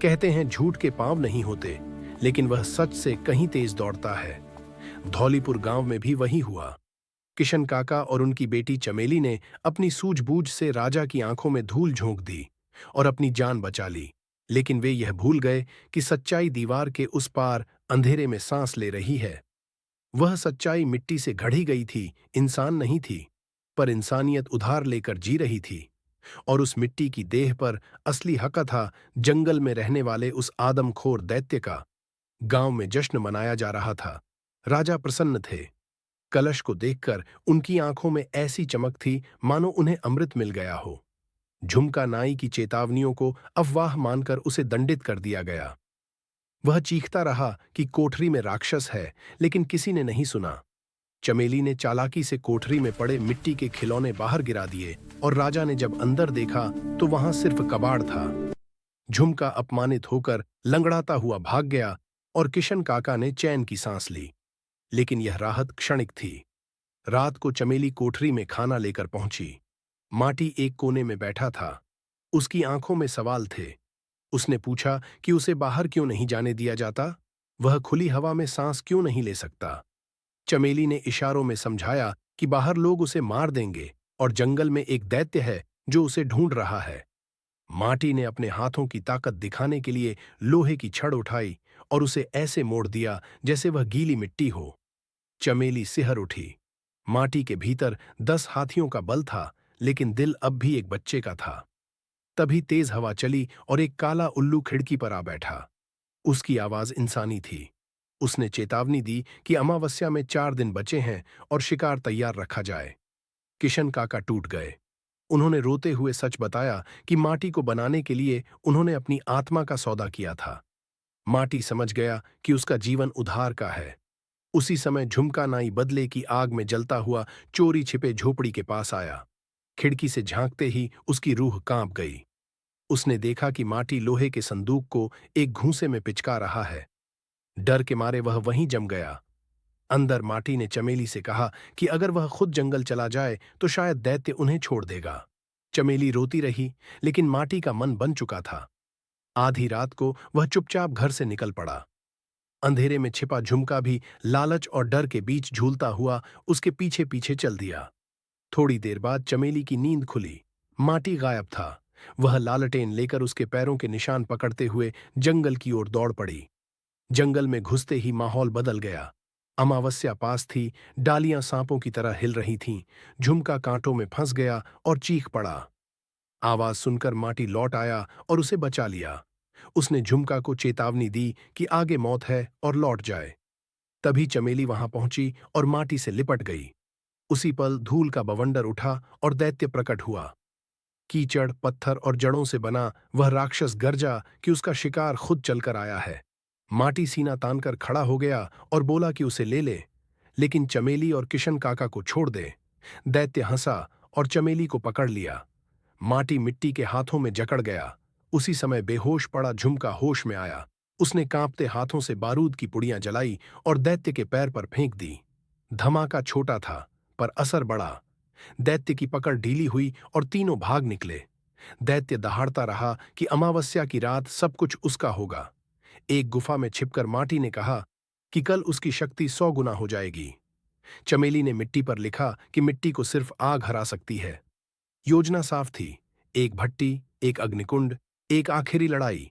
कहते हैं झूठ के पांव नहीं होते, लेकिन वह सच से कहीं तेज दौड़ता है। धौलीपुर गांव में भी वही हुआ। किशन काका और उनकी बेटी चमेली ने अपनी सूझबूझ से राजा की आंखों में धूल झोंक दी और अपनी जान बचा ली। लेकिन वे यह भूल गए कि सच्चाई दीवार के उस पार अंधेरे में सांस ले रही है। वह सच्चाई मिट्टी से गढ़ी गई थी, इंसान नहीं थी, पर इंसानियत उधार लेकर जी रही थी। और उस मिट्टी की देह पर असली हक था जंगल में रहने वाले उस आदमखोर दैत्य का। गांव में जश्न मनाया जा रहा था। राजा प्रसन्न थे। कलश को देखकर उनकी आंखों में ऐसी चमक थी मानो उन्हें अमृत मिल गया हो। झुमका नाई की चेतावनियों को अफवाह मानकर उसे दंडित कर दिया गया। वह चीखता रहा कि कोठरी में राक्षस है, लेकिन किसी ने नहीं सुना। चमेली ने चालाकी से कोठरी में पड़े मिट्टी के खिलौने बाहर गिरा दिए और राजा ने जब अंदर देखा तो वहां सिर्फ कबाड़ था। झुमका अपमानित होकर लंगड़ाता हुआ भाग गया और किशन काका ने चैन की सांस ली। लेकिन यह राहत क्षणिक थी। रात को चमेली कोठरी में खाना लेकर पहुंची। माटी एक कोने में बैठा था। उसकी आंखों में सवाल थे। उसने पूछा कि उसे बाहर क्यों नहीं जाने दिया जाता, वह खुली हवा में सांस क्यों नहीं ले सकता। चमेली ने इशारों में समझाया कि बाहर लोग उसे मार देंगे और जंगल में एक दैत्य है जो उसे ढूंढ रहा है। माटी ने अपने हाथों की ताकत दिखाने के लिए लोहे की छड़ उठाई और उसे ऐसे मोड़ दिया जैसे वह गीली मिट्टी हो। चमेली सिहर उठी। माटी के भीतर 10 हाथियों का बल था, लेकिन दिल अब भी एक बच्चे का था। तभी तेज हवा चली और एक काला उल्लू खिड़की पर आ बैठा। उसकी आवाज इंसानी थी। उसने चेतावनी दी कि अमावस्या में 4 दिन बचे हैं और शिकार तैयार रखा जाए। किशन काका टूट गए। उन्होंने रोते हुए सच बताया कि माटी को बनाने के लिए उन्होंने अपनी आत्मा का सौदा किया था। माटी समझ गया कि उसका जीवन उधार का है। उसी समय झुमका नाई बदले की आग में जलता हुआ चोरी छिपे झोपड़ी के पास आया। खिड़की से झांकते ही उसकी रूह कांप गई। उसने देखा कि माटी लोहे के संदूक को एक घूंसे में पिचका रहा है। डर के मारे वह वहीं जम गया। अंदर माटी ने चमेली से कहा कि अगर वह खुद जंगल चला जाए तो शायद दैत्य उन्हें छोड़ देगा। चमेली रोती रही, लेकिन माटी का मन बन चुका था। आधी रात को वह चुपचाप घर से निकल पड़ा। अंधेरे में छिपा झुमका भी लालच और डर के बीच झूलता हुआ उसके पीछे पीछे चल दिया। थोड़ी देर बाद चमेली की नींद खुली। माटी गायब था। वह लालटेन लेकर उसके पैरों के निशान पकड़ते हुए जंगल की ओर दौड़ पड़ी। जंगल में घुसते ही माहौल बदल गया। अमावस्या पास थी, डालियां सांपों की तरह हिल रही थीं। झुमका कांटों में फंस गया और चीख पड़ा। आवाज सुनकर माटी लौट आया और उसे बचा लिया। उसने झुमका को चेतावनी दी कि आगे मौत है और लौट जाए। तभी चमेली वहां पहुंची और माटी से लिपट गई। उसी पल धूल का बवंडर उठा और दैत्य प्रकट हुआ। कीचड़, पत्थर और जड़ों से बना वह राक्षस गरजा कि उसका शिकार खुद चलकर आया है। माटी सीना तानकर खड़ा हो गया और बोला कि उसे ले ले, लेकिन चमेली और किशन काका को छोड़ दे। दैत्य हंसा और चमेली को पकड़ लिया। माटी मिट्टी के हाथों में जकड़ गया। उसी समय बेहोश पड़ा झुमका होश में आया। उसने कांपते हाथों से बारूद की पुड़ियां जलाई और दैत्य के पैर पर फेंक दी। धमाका छोटा था, पर असर बड़ा। दैत्य की पकड़ ढीली हुई और तीनों भाग निकले। दैत्य दहाड़ता रहा कि अमावस्या की रात सब कुछ उसका होगा। एक गुफा में छिपकर माटी ने कहा कि कल उसकी शक्ति 100 गुना हो जाएगी। चमेली ने मिट्टी पर लिखा कि मिट्टी को सिर्फ आग हरा सकती है। योजना साफ थी। एक भट्टी, एक अग्निकुंड, एक आखिरी लड़ाई।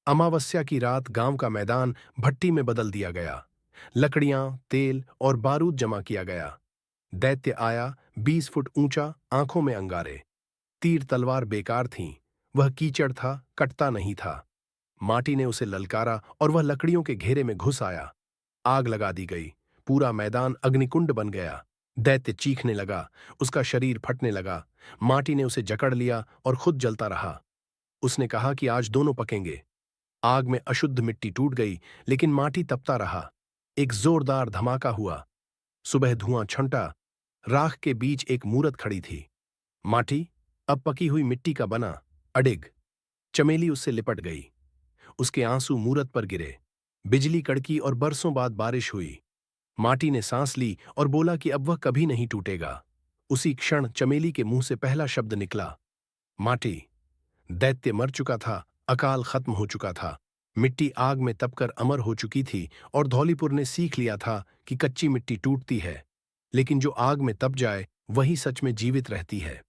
अमावस्या की रात गांव का मैदान भट्टी में बदल दिया गया। लकड़ियां, तेल और बारूद जमा किया गया। दैत्य आया, 20 फुट ऊंचा, आंखों में अंगारे। तीर तलवार बेकार थीं। वह कीचड़ था, कटता नहीं था। माटी ने उसे ललकारा और वह लकड़ियों के घेरे में घुस आया। आग लगा दी गई। पूरा मैदान अग्निकुंड बन गया। दैत्य चीखने लगा। उसका शरीर फटने लगा। माटी ने उसे जकड़ लिया और खुद जलता रहा। उसने कहा कि आज दोनों पकेंगे। आग में अशुद्ध मिट्टी टूट गई, लेकिन माटी तपता रहा। एक जोरदार धमाका हुआ। सुबह धुआं छंटा। राख के बीच एक मूरत खड़ी थी। माटी, अब पकी हुई मिट्टी का बना, अडिग। चमेली उससे लिपट गई। उसके आंसू मूरत पर गिरे। बिजली कड़की और बरसों बाद बारिश हुई। माटी ने सांस ली और बोला कि अब वह कभी नहीं टूटेगा। उसी क्षण चमेली के मुंह से पहला शब्द निकला, माटी। दैत्य मर चुका था, अकाल खत्म हो चुका था। मिट्टी आग में तपकर अमर हो चुकी थी और धौलीपुर ने सीख लिया था कि कच्ची मिट्टी टूटती है, लेकिन जो आग में तप जाए वही सच में जीवित रहती है।